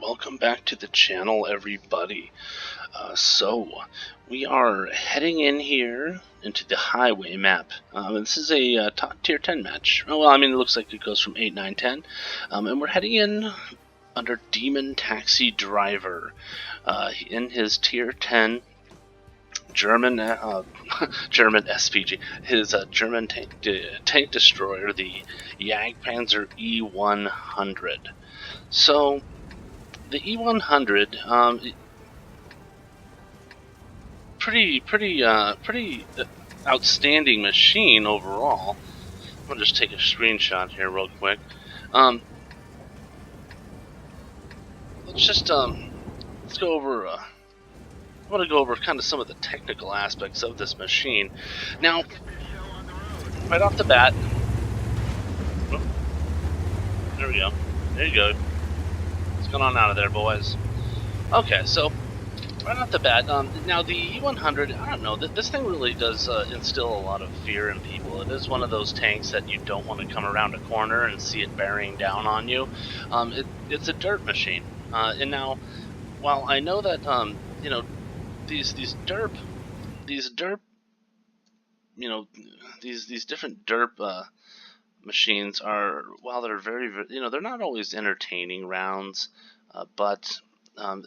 welcome back to the channel, everybody. So we are heading in here into the highway map. This is a top tier 10 match. Well, I mean, it looks like it goes from 8, 9, 10. And we're heading in under DemonTaxiDriver in his tier 10 German German SPG, his German tank destroyer, the Jagdpanzer E-100. So the E-100, pretty outstanding machine overall. I'll just take a screenshot here real quick. Let's go over. I want to go over kind of some of the technical aspects of this machine. Now, right off the bat, oh, there we go. There you go. What's going on out of there, boys? Okay, so right off the bat, now the E-100, I don't know, this thing really does instill a lot of fear in people. It is one of those tanks that you don't want to come around a corner and see it bearing down on you. It's a dirt machine, and now, while I know that you know, these derp, you know, these different derp machines are, while they're very, you know, they're not always entertaining rounds, but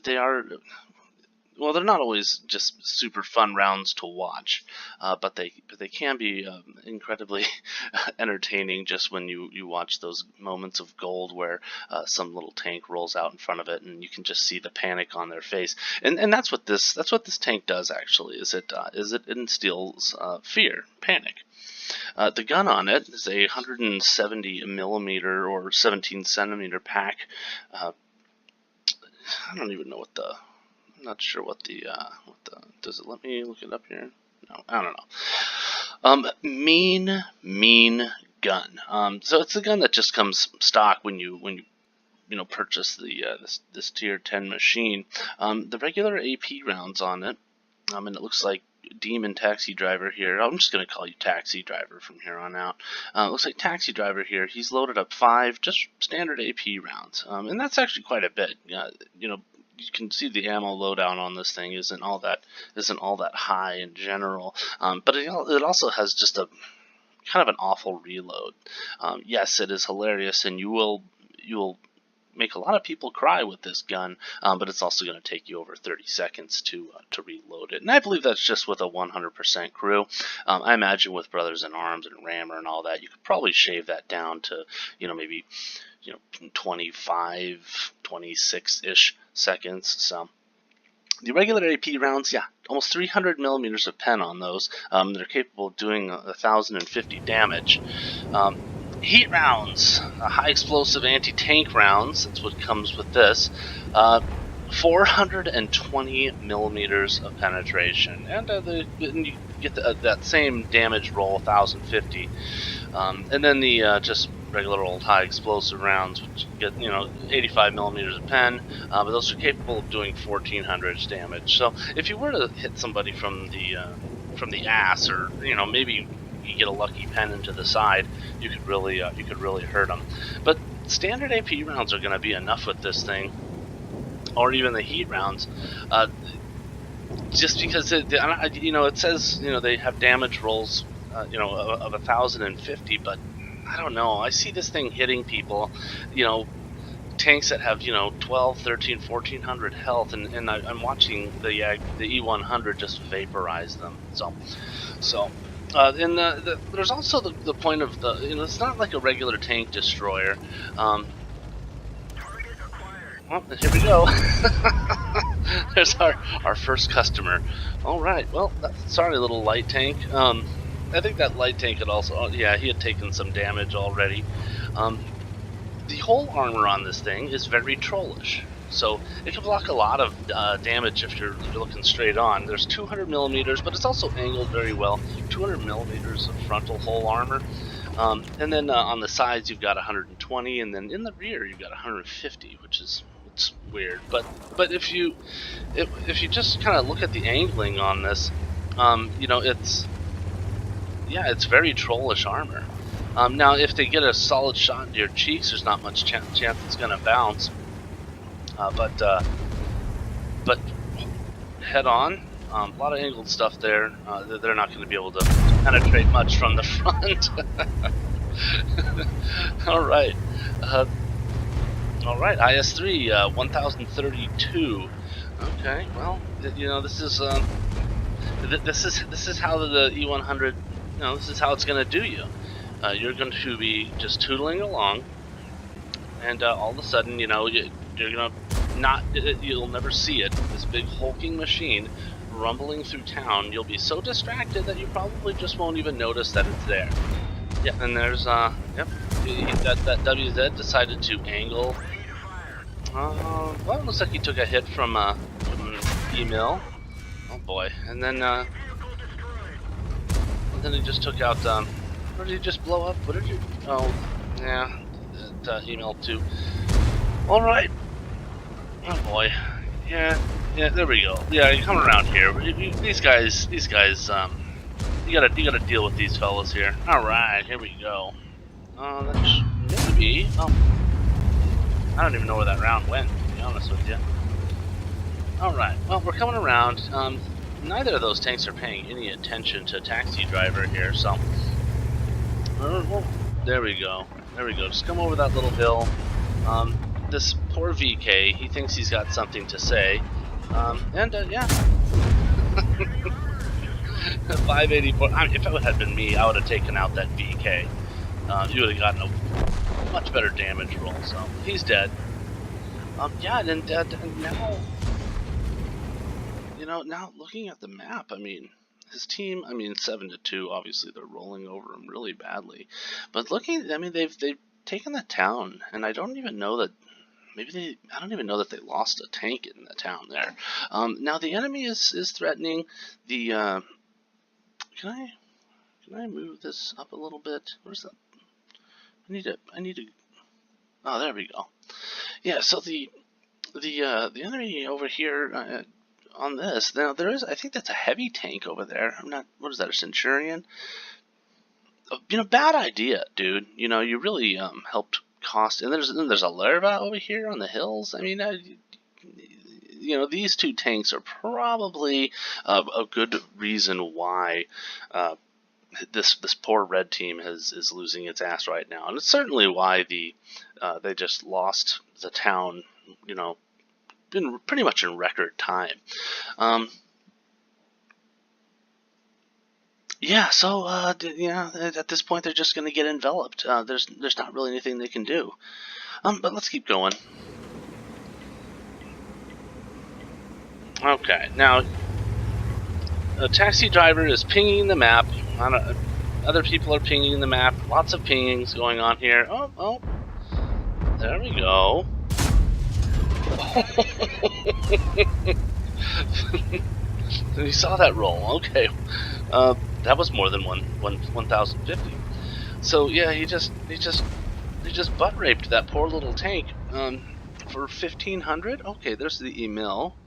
they are. Well, they're not always just super fun rounds to watch, but they can be incredibly entertaining just when you watch those moments of gold where some little tank rolls out in front of it and you can just see the panic on their face. And that's what this tank does actually. Is it instills fear, panic. The gun on it is a 170 millimeter or 17 centimeter pack. I don't even know what the. Not sure what the does it let me look it up here? No, I don't know. Mean gun. So it's the gun that just comes stock when you purchase the this tier 10 machine. The regular AP rounds on it, and it looks like DemonTaxiDriver here. I'm just going to call you Taxi Driver from here on out. Looks like Taxi Driver here. He's loaded up 5 just standard AP rounds, and that's actually quite a bit. You can see the ammo loadout on this thing isn't all that high in general, but it also has just a kind of an awful reload. Yes, it is hilarious, and you will make a lot of people cry with this gun, but it's also going to take you over 30 seconds to reload it. And I believe that's just with a 100% crew. I imagine with Brothers in Arms and Rammer and all that, you could probably shave that down to, maybe 25, 26-ish seconds. So the regular AP rounds, yeah, almost 300 millimeters of pen on those. They're capable of doing 1,050 damage. Heat rounds, high explosive anti-tank rounds, that's what comes with this. 420 millimeters of penetration, and you get that same damage roll, 1,050. And then the just regular old high explosive rounds, which get 85 millimeters of pen, but those are capable of doing 1,400 damage. So if you were to hit somebody from the ass, or maybe you get a lucky pen into the side, you could really hurt them. But standard AP rounds are going to be enough with this thing, or even the heat rounds, just because it says they have damage rolls of 1,050, but I don't know. I see this thing hitting people, tanks that have 12, 13, 1,400 health, and I'm watching the E-100 just vaporize them. So. And there's also the point of it's not like a regular tank destroyer. Well, here we go. There's our first customer. All right. Well, sorry, little light tank. I think that light tank had also. Yeah, he had taken some damage already. The whole armor on this thing is very trollish. So it can block a lot of damage if you're looking straight on. There's 200 millimeters, but it's also angled very well. 200 millimeters of frontal hull armor, and then on the sides you've got 120, and then in the rear you've got 150, which is weird. But if you just kind of look at the angling on this, it's very trollish armor. Now, if they get a solid shot into your cheeks, there's not much chance it's going to bounce. But head on. A lot of angled stuff there. They're not going to be able to penetrate much from the front. All right. All right. IS-3 1032. Okay. Well, you know, this is how the E-100. You know, this is how it's going to do you. You're going to be just tootling along, and all of a sudden, you know, you're going to you'll never see it. This big hulking machine rumbling through town. You'll be so distracted that you probably just won't even notice that it's there. Yeah, and there's yep, that WZ decided to angle. Well, it looks like he took a hit from email. Oh boy, and then he just took out. Or did he just blow up? What did you? Oh, yeah, email too. All right. Oh boy. Yeah, there we go. Yeah, you come around here. These guys, you gotta deal with these fellas here. All right, here we go. That's maybe. Oh, I don't even know where that round went, to be honest with you. All right, well, we're coming around. Neither of those tanks are paying any attention to Taxi Driver here, so. There we go. There we go. Just come over that little hill. This poor VK, he thinks he's got something to say. Yeah. 584. I mean, if it had been me, I would have taken out that VK. You would have gotten a much better damage roll. So he's dead. Yeah, and now, you know, now looking at the map, I mean, his team, I mean, 7-2. Obviously, they're rolling over him really badly. But looking, I mean, they've taken the town, and I don't even know that. I don't even know that they lost a tank in the town there. Now the enemy is threatening the. Can I move this up a little bit? Where's that? I need to. Oh, there we go. Yeah. So the enemy over here on this. Now there is. I think that's a heavy tank over there. I'm not. What is that? A Centurion? You know, bad idea, dude. You know, you really helped. Cost, and there's a larva over here on the hills. I mean, you know, these two tanks are probably a good reason why this poor red team is losing its ass right now, and it's certainly why they just lost the town. You know, pretty much in record time. Yeah, so yeah, at this point they're just going to get enveloped. There's not really anything they can do. But let's keep going. Okay, now a taxi driver is pinging the map. Other people are pinging the map. Lots of pingings going on here. Oh, there we go. You saw that roll. Okay. That was more than 1,050. So yeah, he just butt raped that poor little tank for 1,500. Okay, there's the email.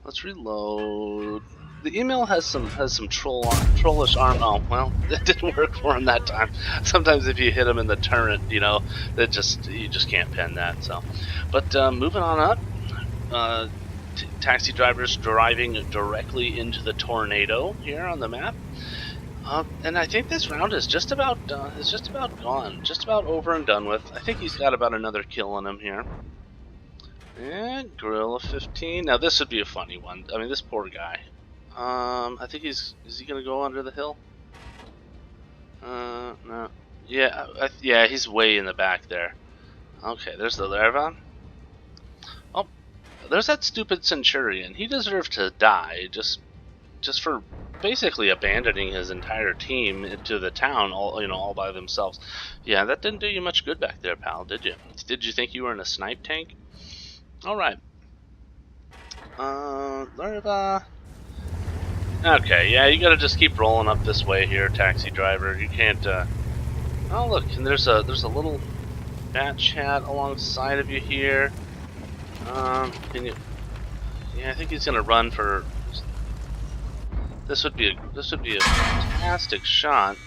Let's reload. The email has some trollish arm. Oh well, it didn't work for him that time. Sometimes if you hit him in the turret, you know, you just can't pen that. So, but moving on up. Taxi drivers driving directly into the tornado here on the map, and I think this round is just about gone, just about over and done with. I think he's got about another kill on him here. And Gorilla 15. Now this would be a funny one. I mean, this poor guy. I think is he gonna go under the hill? No. Yeah, yeah, he's way in the back there. Okay, there's the larva. Oh. There's that stupid Centurion. He deserved to die just for basically abandoning his entire team into the town, all by themselves. Yeah, that didn't do you much good back there, pal, did you? Did you think you were in a snipe tank? All right. Larva. Okay, yeah, you gotta just keep rolling up this way here, taxi driver. You can't. Oh look, and there's a little bat chat alongside of you here. Can you? Yeah, I think he's gonna run for. This would be a fantastic shot.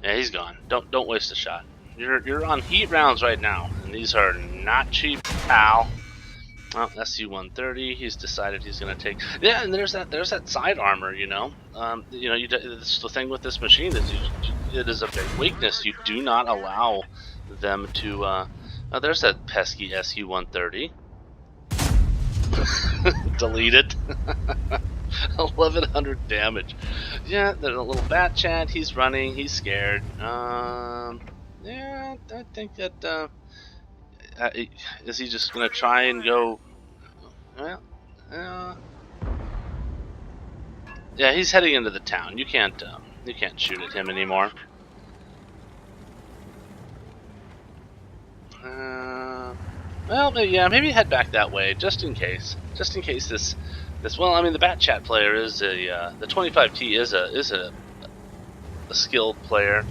Yeah, he's gone. Don't waste a shot. You're on heat rounds right now, and these are not cheap, pal. Well, SU-130. He's decided he's going to take. Yeah, and there's that side armor. It's the thing with this machine is it is a big weakness. You do not allow them to. There's that pesky SU-130. Delete it. 1100 damage. Yeah, there's a little bat chat. He's running. He's scared. Yeah, I think that. Is he just gonna try and go? Well, yeah, he's heading into the town. You can't shoot at him anymore. Well, yeah, maybe head back that way just in case. Just in case this. Well, I mean, the bat chat player is the 25T is a skilled player.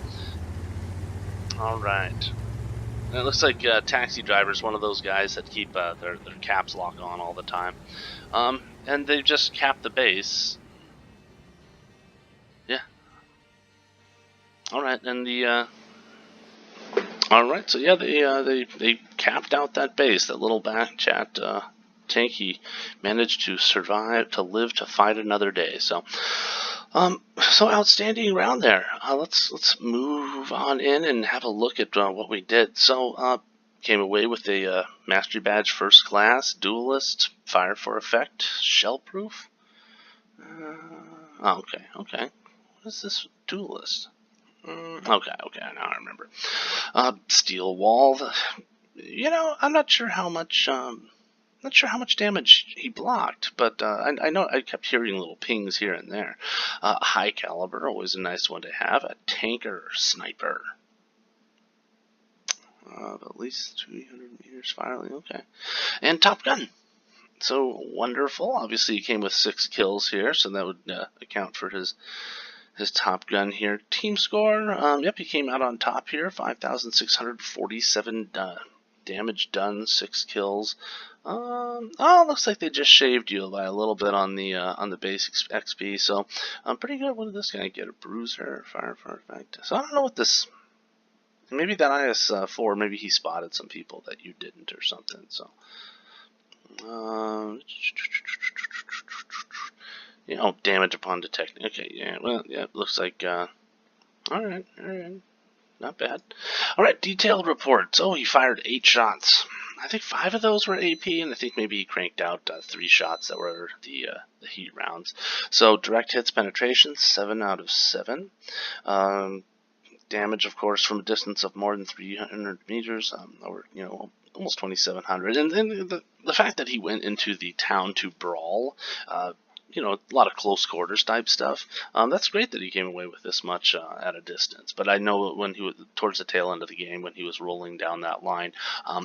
All right. And it looks like Taxi Driver's one of those guys that keep their caps lock on all the time. And they've just capped the base. Yeah. All right, and the all right, so yeah, they capped out that base. That little back chat tank, he managed to survive, to live to fight another day. So outstanding round there. Let's move on in and have a look at what we did. So came away with a mastery badge, first class, duelist, fire for effect, shell proof. Okay. What is this duelist? Okay, now I remember. Steel wall. I'm not sure how much. Not sure how much damage he blocked, but I know I kept hearing little pings here and there. High caliber, always a nice one to have. A tanker sniper. At least 300 meters firing. Okay, and Top Gun. So wonderful. Obviously, he came with 6 kills here, so that would account for his Top Gun here. Team score, yep, he came out on top here. 5,647 damage done, 6 kills. Looks like they just shaved you by a little bit on the basic XP, so pretty good. What did this guy get? A bruiser, fire for effect. So I don't know what this. Maybe that IS-4. Maybe he spotted some people that you didn't or something. So. Damage upon detecting. Okay, yeah, well, yeah, looks like, alright, not bad. Alright, detailed reports. Oh, he fired 8 shots. I think 5 of those were AP, and I think maybe he cranked out 3 shots that were the heat rounds. So, direct hits penetration, 7 out of 7. Damage, of course, from a distance of more than 300 meters, or, almost 2,700. And then the fact that he went into the town to brawl, a lot of close quarters type stuff. That's great that he came away with this much at a distance. But I know when he was towards the tail end of the game, when he was rolling down that line,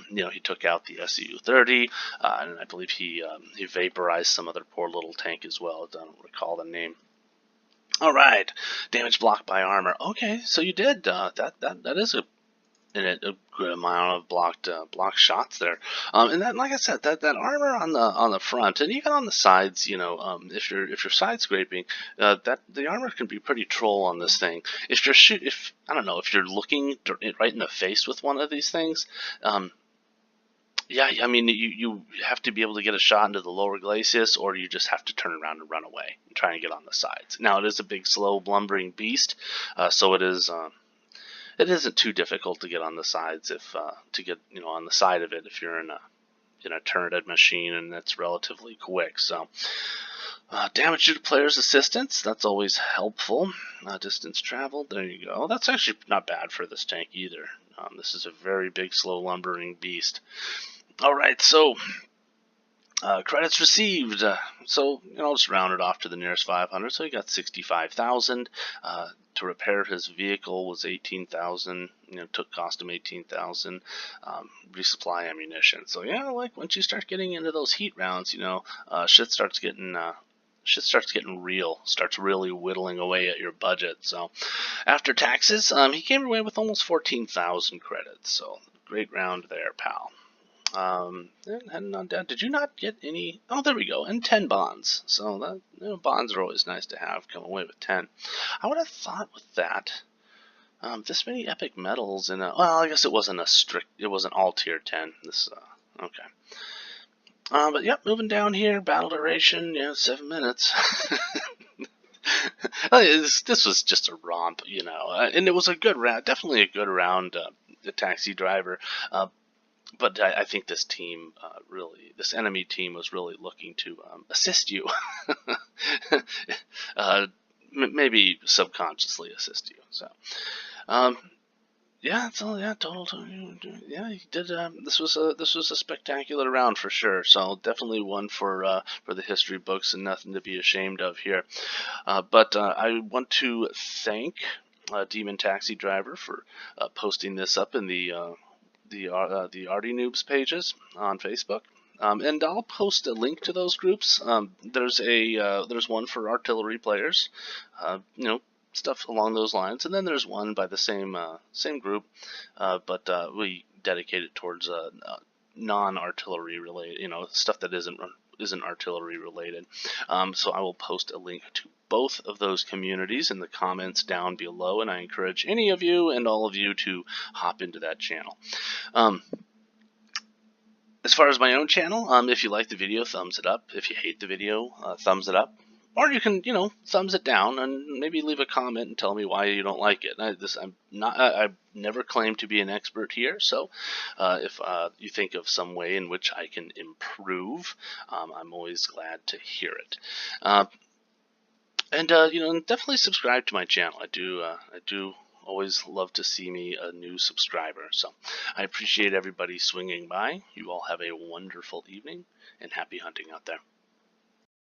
he took out the SU-30, and I believe he vaporized some other poor little tank as well. I don't recall the name. All right, damage blocked by armor. Okay, so you did that is a good amount of blocked shots there. And then, like I said, that armor on the front and even on the sides, if you're side scraping, that the armor can be pretty troll on this thing. If you're looking right in the face with one of these things, yeah, I mean, you have to be able to get a shot into the lower glacis, or you just have to turn around and run away and try and get on the sides. Now, it is a big, slow, lumbering beast, so it isn't too difficult to get on the sides on the side of it if you're in a turreted machine, and that's relatively quick. So, damage due to player's assistance, that's always helpful. Distance traveled, there you go. That's actually not bad for this tank either. This is a very big, slow, lumbering beast. Alright, so credits received. So I'll just round it off to the nearest 500. So he got 65,000. To repair his vehicle was 18,000. Cost him 18,000. Resupply ammunition. So yeah, like once you start getting into those heat rounds, shit starts getting real. Starts really whittling away at your budget. So after taxes, he came away with almost 14,000 credits. So great round there, pal. Did you not get any? Oh, there we go. And 10 bonds. So that bonds are always nice to have. Come away with 10. I would have thought with that This many epic medals in a, well, I guess it wasn't it wasn't all tier 10. This, okay. But yep, moving down here, battle duration, 7 minutes. This was just a romp, and it was a good round, definitely a good round, the Taxi Driver. But I think this team this enemy team was really looking to assist you, maybe subconsciously assist you. So, yeah, total. Yeah, he did. This was a spectacular round for sure. So definitely one for the history books and nothing to be ashamed of here. But I want to thank DemonTaxiDriver for posting this up in the Arty Noobs pages on Facebook. And I'll post a link to those groups. There's one for artillery players, stuff along those lines, and then there's one by the same group, but we dedicate it towards non-artillery related, stuff that isn't artillery related. So I will post a link to both of those communities in the comments down below, and I encourage any of you and all of you to hop into that channel. As far as my own channel, if you like the video, thumbs it up. If you hate the video, thumbs it up. Or you can, thumbs it down and maybe leave a comment and tell me why you don't like it. I've never claimed to be an expert here, so if you think of some way in which I can improve, I'm always glad to hear it. And definitely subscribe to my channel. I do always love to see me a new subscriber. So I appreciate everybody swinging by. You all have a wonderful evening and happy hunting out there.